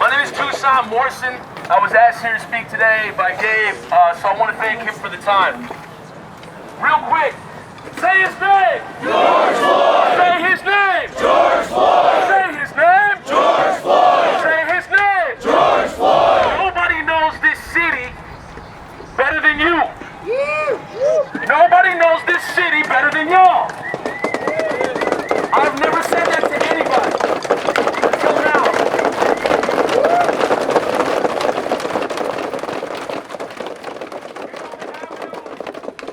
My name is Tucson Morrison. I was asked here to speak today by Gabe, so I want to thank him for the time. Real quick, say his name! George Floyd! Say his name! George Floyd! Say his name! George Floyd! Say his name! George Floyd! Nobody knows this city better than you. Nobody knows this city better than y'all. I've never said that to anybody until now.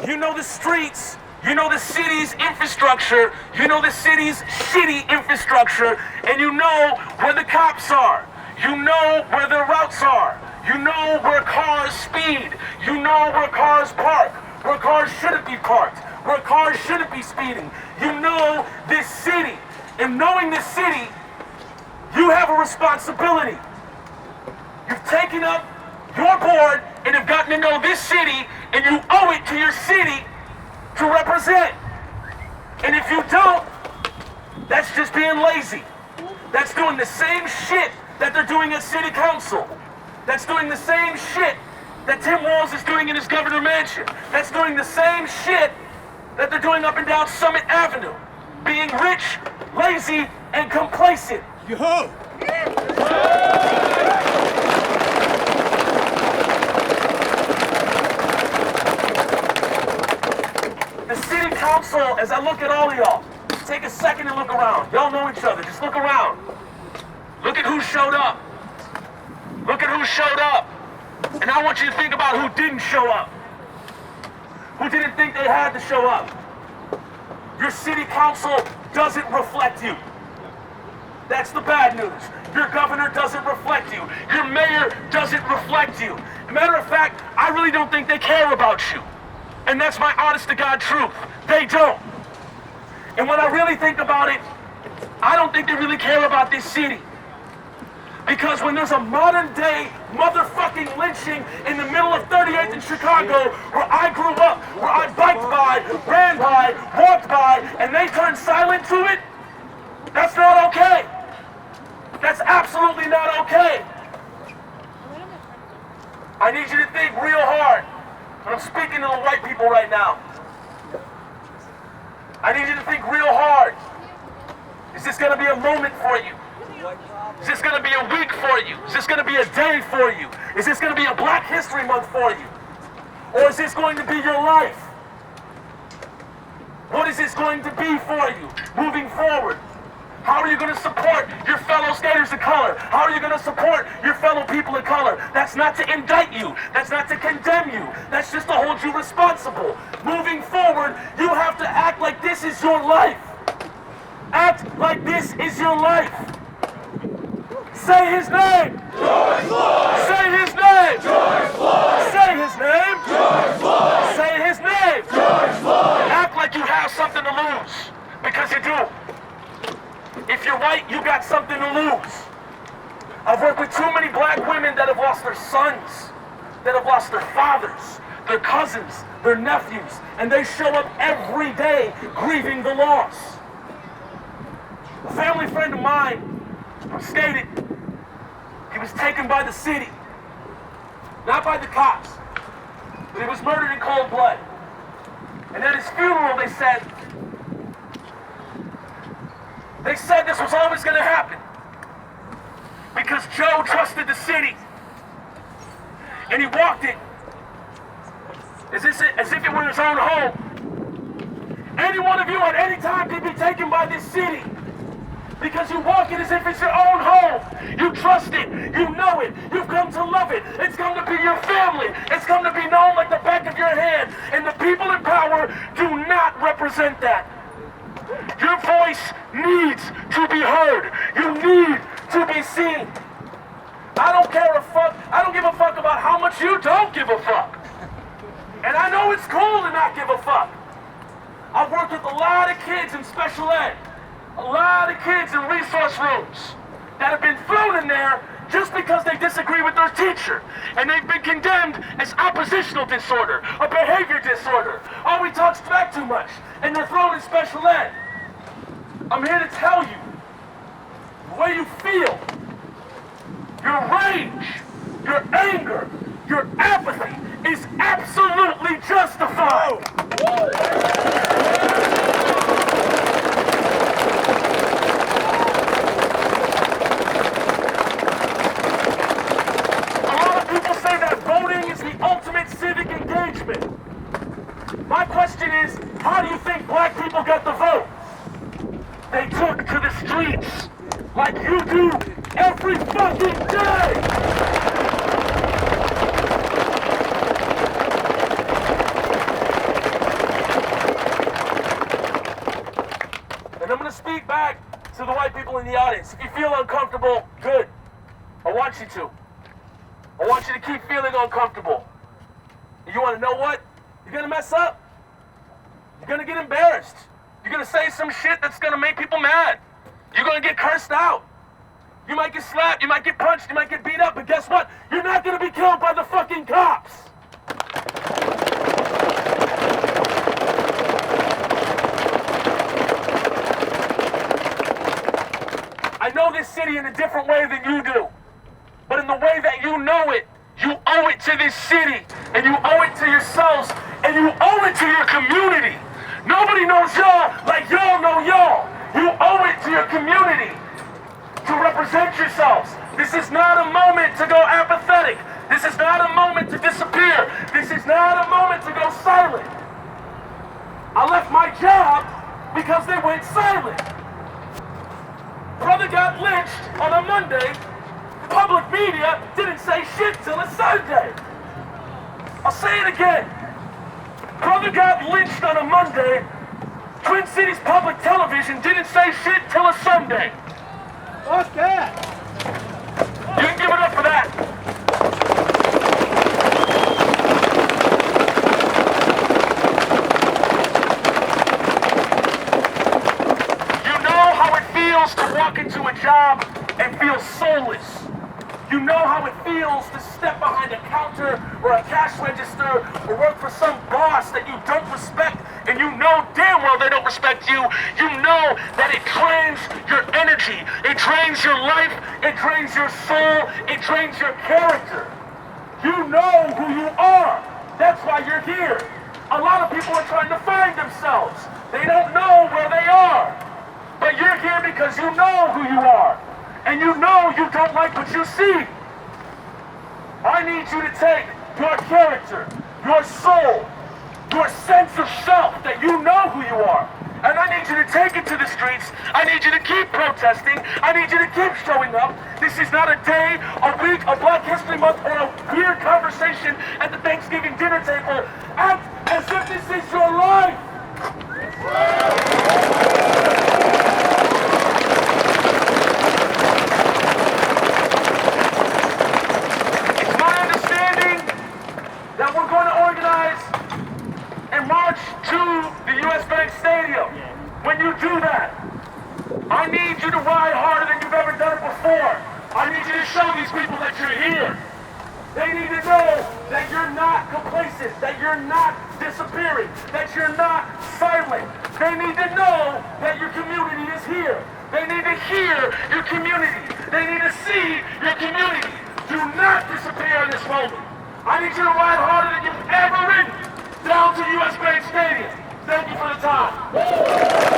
You know the streets, you know the city's infrastructure, you know the city's shitty infrastructure, and you know where the cops are. You know where the routes are. You know where cars speed. You know where cars park, where cars shouldn't be parked, where cars shouldn't be speeding. You know this city. And knowing this city, you have a responsibility. You've taken up your board and have gotten to know this city, and you owe it to your city to represent. And if you don't, that's just being lazy. That's doing the same shit that they're doing at city council. That's doing the same shit that Tim Walz is doing in his governor mansion. That's doing the same shit that they're doing up and down Summit Avenue. Being rich, lazy, and complacent. Yo! The city council, as I look at all of y'all, take a second and look around. Y'all know each other, just look around. Look at who showed up. Look at who showed up. And I want you to think about who didn't show up. Who didn't think they had to show up. Your city council doesn't reflect you. That's the bad news. Your governor doesn't reflect you. Your mayor doesn't reflect you. Matter of fact, I really don't think they care about you. And that's my honest to God truth. They don't. And when I really think about it, I don't think they really care about this city. Because when there's a modern day motherfucking lynching in the middle of 38th in Chicago, where I grew up, where I biked by, ran by, walked by, and they turned silent to it, that's not okay. That's absolutely not okay. I need you to think real hard. And I'm speaking to the white people right now. I need you to think real hard. Is this going to be a moment for you? Is this going to be a week for you? Is this going to be a day for you? Is this going to be a Black History Month for you? Or is this going to be your life? What is this going to be for you moving forward? How are you going to support your fellow skaters of color? How are you going to support your fellow people of color? That's not to indict you. That's not to condemn you. That's just to hold you responsible. Moving forward, you have to act like this is your life. Act like this is your life. Say his name! George Floyd! Say his name! George Floyd! Say his name! George Floyd! Say his name! George Floyd! Act like you have something to lose, because you do. If you're white, you got something to lose. I've worked with too many black women that have lost their sons, that have lost their fathers, their cousins, their nephews, and they show up every day grieving the loss. A family friend of mine skated. He was taken by the city, not by the cops, but he was murdered in cold blood. And at his funeral, they said this was always going to happen because Joe trusted the city, and he walked it as if it were his own home. Any one of you at any time could be taken by this city. Because you walk it as if it's your own home. You trust it. You know it. You've come to love it. It's come to be your family. It's come to be known like the back of your hand. And the people in power do not represent that. Your voice needs to be heard. You need to be seen. I don't give a fuck about how much you don't give a fuck. And I know it's cool to not give a fuck. I've worked with a lot of kids in special ed. A lot of kids in resource rooms that have been thrown in there just because they disagree with their teacher. And they've been condemned as oppositional disorder, a behavior disorder. Oh, he talks back too much. And they're thrown in special ed. I'm here to tell you, the way you feel your rage, your anger, your apathy is absolutely justified. A lot of people say that voting is the ultimate civic engagement. My question is, how do you think black people got the vote? They took to the streets like you do every fucking day. And I'm gonna speak back to the white people in the audience. If you feel uncomfortable, good. I want you to. I want you to keep feeling uncomfortable. You wanna know what? You're gonna mess up. You're gonna get embarrassed. You're gonna say some shit that's gonna make people mad. You're gonna get cursed out. You might get slapped, you might get punched, you might get beat up, but guess what? You're not gonna be killed by the fucking cops. I know this city in a different way than you do, but in the way that you know it, you owe it to this city, and you owe it to yourselves, and you owe it to your community. Nobody knows y'all like y'all know y'all. You owe it to your community to represent yourselves. This is not a moment to go apathetic. This is not a moment to disappear. This is not a moment to go silent. I left my job because they went silent. Brother got lynched on a Monday. Public media didn't say shit till a Sunday. I'll say it again. Brother got lynched on a Monday. Twin Cities Public Television didn't say shit till a Sunday. Fuck that! You can give it up for that. You know how it feels to walk into a job and feel soulless. You know how it feels to step behind a counter or a cash register or work for some boss that you don't respect, and you know damn well they don't respect you. You know that it drains your energy, it drains your life, it drains your soul, it drains your character. You know who you are. That's why you're here. A lot of people are trying to find themselves. They don't know where they are. But you're here because you know who you are. And you know you don't like what you see. I need you to take your character, your soul, your sense of self that you know who you are. And I need you to take it to the streets. I need you to keep protesting. I need you to keep showing up. This is not a day, a week, a Black History Month, or a weird conversation at the Thanksgiving dinner table. Act as if this is your life. That we're going to organize and march to the U.S. Bank Stadium. When you do that, I need you to ride harder than you've ever done it before. I need you to show these people that you're here. They need to know that you're not complacent, that you're not disappearing, that you're not silent. They need to know that your community is here. They need to hear your community. They need to see your community. Do not disappear in this moment. I need you to ride harder than you've ever ridden down to U.S. Bank Stadium. Thank you for the time.